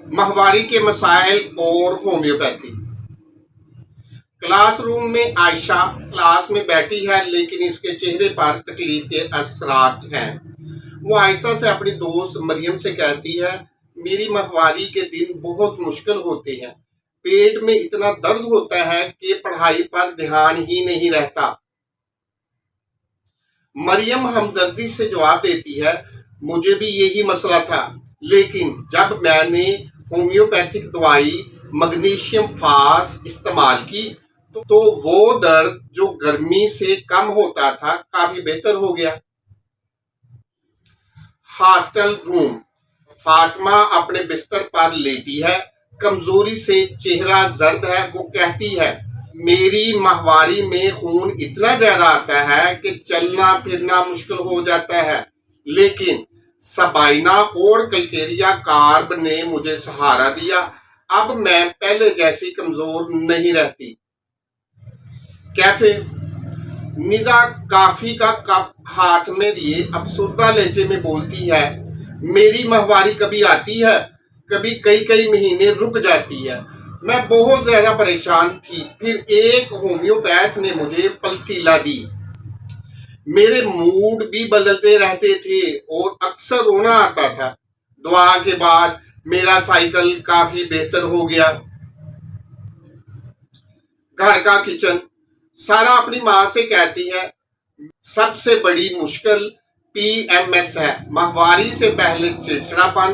माहवारी के मसाइल और होम्योपैथी। क्लासरूम में आयशा क्लास में बैठी है, लेकिन इसके चेहरे पर तकलीफ के असरात हैं। वो आयशा से अपनी दोस्त मरियम से कहती है, मेरी माहवारी के दिन बहुत मुश्किल होते हैं। पेट में इतना दर्द होता है कि पढ़ाई पर ध्यान ही नहीं रहता। मरियम हमदर्दी से जवाब देती है, मुझे भी यही मसला था, लेकिन जब मैंने होम्योपैथिक दवाई मैग्नीशियम फास इस्तेमाल की तो वो दर्द जो गर्मी से कम होता था काफी बेहतर हो गया। Hostel room. फातिमा अपने बिस्तर पर लेटी है, कमजोरी से चेहरा जर्द है। वो कहती है, मेरी माहवारी में खून इतना ज्यादा आता है कि चलना फिरना मुश्किल हो जाता है, लेकिन सबाइना और कलकेरिया कार्ब ने मुझे सहारा दिया। अब मैं पहले जैसी कमजोर नहीं रहती। कैफे। निदा काफी का कप हाथ में लिए अफसुर्दा लहजे में बोलती है, मेरी माहवारी कभी आती है, कभी कई कई महीने रुक जाती है। मैं बहुत ज्यादा परेशान थी। फिर एक होम्योपैथ ने मुझे पल्सीला दी। मेरे मूड भी बदलते रहते थे और अक्सर रोना आता था। दुआ के बाद मेरा साइकिल काफी बेहतर हो गया। घर का किचन। सारा अपनी माँ से कहती है, सबसे बड़ी मुश्किल पीएमएस है। माहवारी से पहले चिड़चिड़ापन,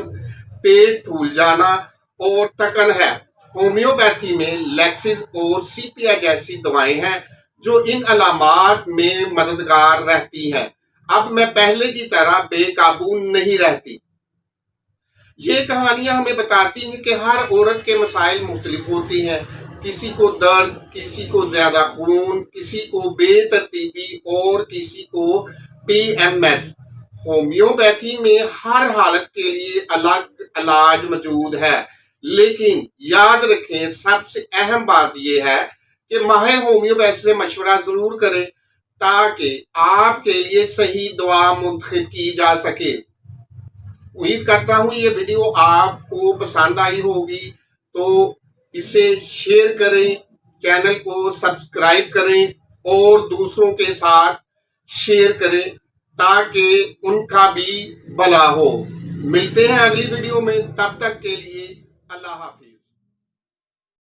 पेट फूल जाना और थकन है। होम्योपैथी में लैक्सिस और सीपिया जैसी दवाएं हैं जो इन अलामात में मददगार रहती हैं। अब मैं पहले की तरह बेकाबू नहीं रहती। ये कहानियां हमें बताती हैं कि हर औरत के मसाइल मुख्तलिफ होती हैं। किसी को दर्द, किसी को ज्यादा खून, किसी को बेतरतीबी और किसी को पीएमएस। होम्योपैथी में हर हालत के लिए अलग इलाज मौजूद है, लेकिन याद रखें सबसे अहम बात यह है कि माहिर होम्योपैथी से मशवरा जरूर करें ताकि आपके लिए सही दवा मुंतखब की जा सके। उम्मीद करता हूँ ये वीडियो आपको पसंद आई होगी, तो इसे शेयर करें, चैनल को सब्सक्राइब करें और दूसरों के साथ शेयर करें ताकि उनका भी भला हो। मिलते हैं अगली वीडियो में, तब तक के लिए अल्लाह हाफिज।